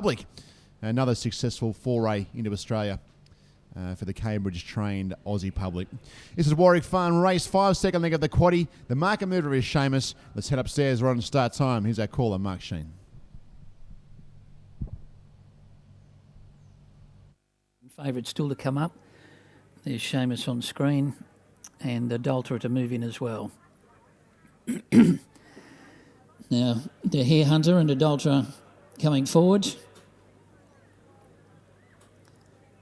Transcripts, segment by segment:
Public. Another successful foray into Australia for the Cambridge-trained Aussie Public. This is Warwick Farm Race, 5-second leg of the quaddie. The market mover is Seamus. Let's head upstairs. We're on start time. Here's our caller, Mark Sheen. Favourite still to come up. There's Seamus on screen and Adultera to move in as well. Now, the Hare Hunter and Adultera coming forward.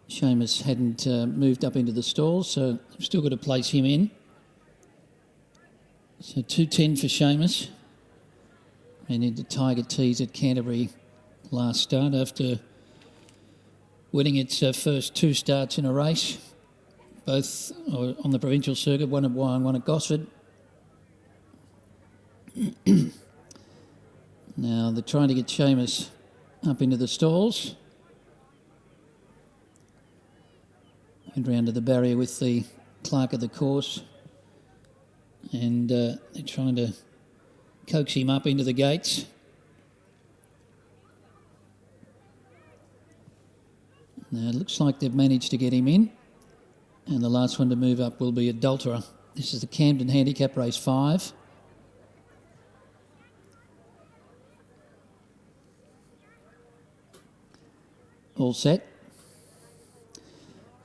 Seamus hadn't moved up into the stalls, so I've still got to place him in. So 2.10 for Seamus. And into Tiger Tease at Canterbury last start after winning its first two starts in a race, both on the provincial circuit, one at Wye and one at Gosford. Now they're trying to get Seamus up into the stalls. Went round to the barrier with the clerk of the course, and they're trying to coax him up into the gates. Now it looks like they've managed to get him in, and the last one to move up will be Adultera. This is the Camden Handicap Race 5. All set.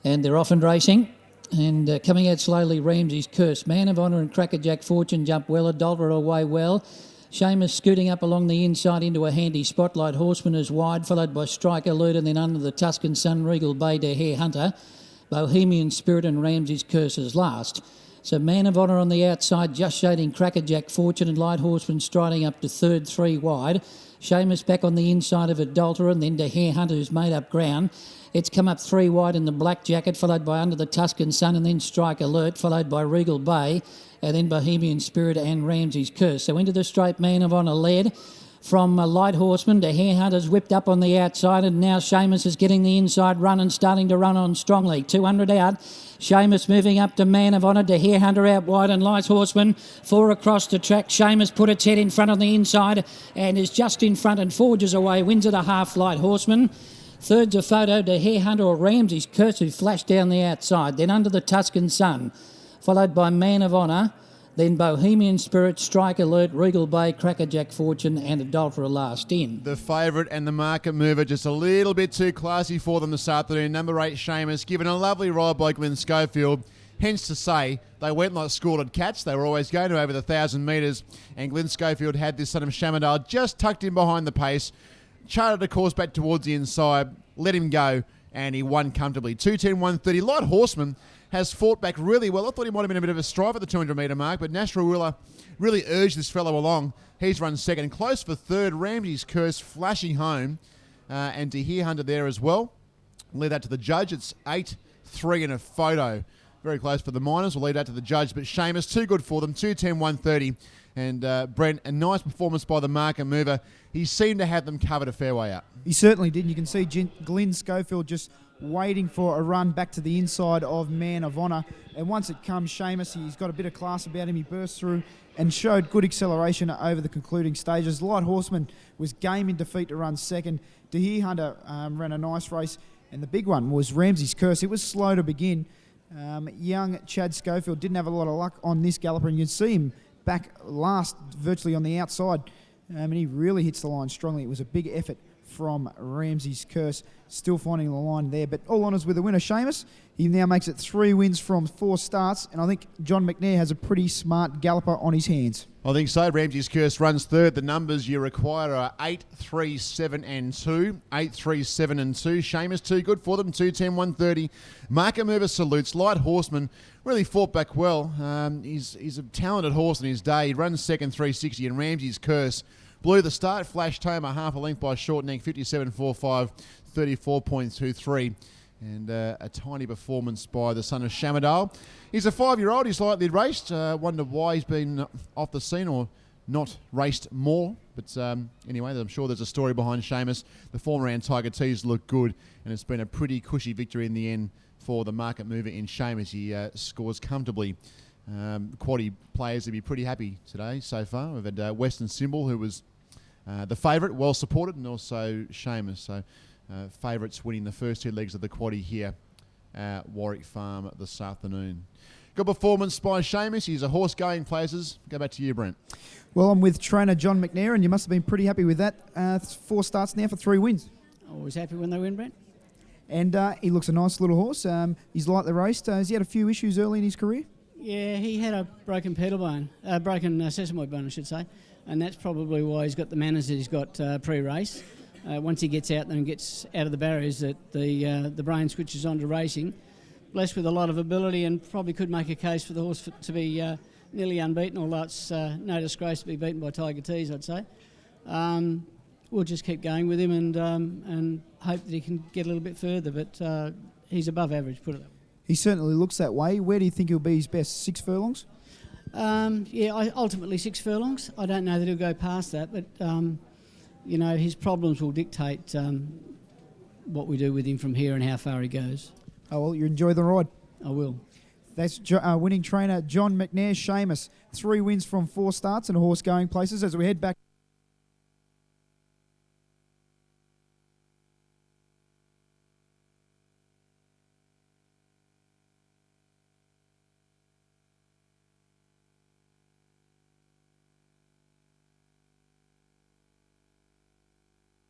And they're off and racing. And coming out slowly, Ramsey's Curse. Man of Honour and Crackerjack Fortune jump well. Adultera away well. Seamus scooting up along the inside into a handy spotlight. Horseman is wide, followed by Strike Alert, and then under the Tuscan Sun, Regal Bay to Hare Hunter. Bohemian Spirit and Ramsey's Curse is last. So Man of Honour on the outside, just shading Crackerjack Fortune, and Light Horseman striding up to third, 3 wide. Seamus back on the inside of Adultera, and then to Hare Hunter, who's made up ground. It's come up 3 wide in the Black Jacket, followed by Under the Tuscan Sun, and then Strike Alert, followed by Regal Bay, and then Bohemian Spirit and Ramsey's Curse. So into the straight, Man of Honour led. From Light Horseman to Hare Hunter's whipped up on the outside, and now Seamus is getting the inside run and starting to run on strongly. 200 out. Seamus moving up to Man of Honour, to Hare Hunter out wide, and Light Horseman 4 across the track. Seamus put its head in front on the inside and is just in front and forges away. Wins at a half, Light Horseman. Third's a photo to Hare Hunter or Ramsey's Curse, who flashed down the outside. Then Under the Tuscan Sun, followed by Man of Honour. Then Bohemian Spirit, Strike Alert, Regal Bay, Crackerjack Fortune and Adultera last in. The favourite and the market mover just a little bit too classy for them this afternoon. Number 8, Seamus, given a lovely ride by Glenn Schofield. Hence to say, they went like scored cats. They were always going to over the 1,000 metres. And Glenn Schofield had this son of Shamadale just tucked in behind the pace. Charted a course back towards the inside, let him go, and he won comfortably. 2:10, 1:30. Light Horseman has fought back really well. I thought he might have been a bit of a strive at the 200 metre mark, but Nash Rawiller really urged this fellow along. He's run second. Close for third. Ramsey's Curse flashing home, and to Hare Hunter there as well. Leave that to the judge. It's 8-3 in a photo. Very close for the Miners. We'll leave that to the judge, but Seamus, too good for them. 2:10, 1:30. And Brent, a nice performance by the market mover. He seemed to have them covered a fair way out. He certainly did. You can see Glenn Schofield just waiting for a run back to the inside of Man of Honour. And once it comes, Seamus, he's got a bit of class about him. He burst through and showed good acceleration over the concluding stages. Light Horseman was game in defeat to run second. De Hare Hunter ran a nice race. And the big one was Ramsey's Curse. It was slow to begin. Young Chad Schofield didn't have a lot of luck on this galloper, and you can see him back last, virtually on the outside. And he really hits the line strongly. It was a big effort from Ramsey's Curse, still finding the line there. But all honours with the winner, Seamus. He now makes it 3 wins from 4 starts, and I think John McNair has a pretty smart galloper on his hands. I think so. Ramsey's Curse runs third. The numbers you require are 8, 3, 7 and 2. 8, 3, 7 and 2. Seamus, too good for them. 2:10, 1:30. Market mover salutes. Light Horseman really fought back well. He's a talented horse in his day. He runs second, 360, and Ramsey's Curse blew the start, flashed home a half a length by short neck, 57.45, 34.23. And a tiny performance by the son of Shamadale. He's a 5-year-old. He's lightly raced. Wonder why he's been off the scene or not raced more. But anyway, I'm sure there's a story behind Seamus. The form around Tiger Tease looked good, and it's been a pretty cushy victory in the end for the market mover in Seamus. He scores comfortably. Quaddie players will be pretty happy today so far. We've had Western Symbol, who was The favourite, well supported, and also Seamus. So favourites winning the first 2 legs of the quaddie here at Warwick Farm this afternoon. Good performance by Seamus. He's a horse going places. Go back to you, Brent. Well, I'm with trainer John McNair, and you must have been pretty happy with that. 4 starts now for 3 wins. Always happy when they win, Brent. And he looks a nice little horse. He's lightly raced. Has he had a few issues early in his career? Yeah, he had a broken pedal bone, broken sesamoid bone, I should say, and that's probably why he's got the manners that he's got pre-race. Once he gets out there and gets out of the barriers, that the brain switches on to racing. Blessed with a lot of ability, and probably could make a case for the horse to be nearly unbeaten, although it's no disgrace to be beaten by Tiger Tease, I'd say. We'll just keep going with him and hope that he can get a little bit further, but he's above average, put it that way. He certainly looks that way. Where do you think he'll be his best? 6 furlongs? Ultimately 6 furlongs. I don't know that he'll go past that, but his problems will dictate what we do with him from here and how far he goes. Oh, well, you enjoy the ride. I will. That's winning trainer John McNair. Seamus, 3 wins from 4 starts and horse going places. As we head back.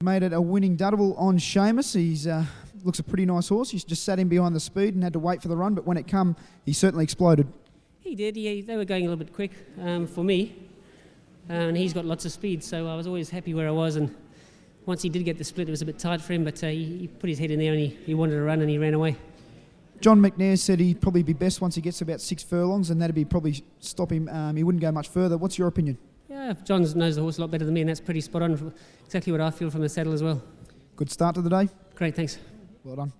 Made it a winning double on Seamus. He's looks a pretty nice horse. He's just sat in behind the speed and had to wait for the run, but when it come, he certainly exploded. He did. They were going a little bit quick for me, and he's got lots of speed, so I was always happy where I was. And once he did get the split, it was a bit tight for him, but he put his head in there and he wanted to run and he ran away. John McNair said he'd probably be best once he gets to about 6 furlongs, and that'd be probably stop him. He wouldn't go much further. What's your opinion? Yeah, John knows the horse a lot better than me, and that's pretty spot on. Exactly what I feel from the saddle as well. Good start to the day. Great, thanks. Well done.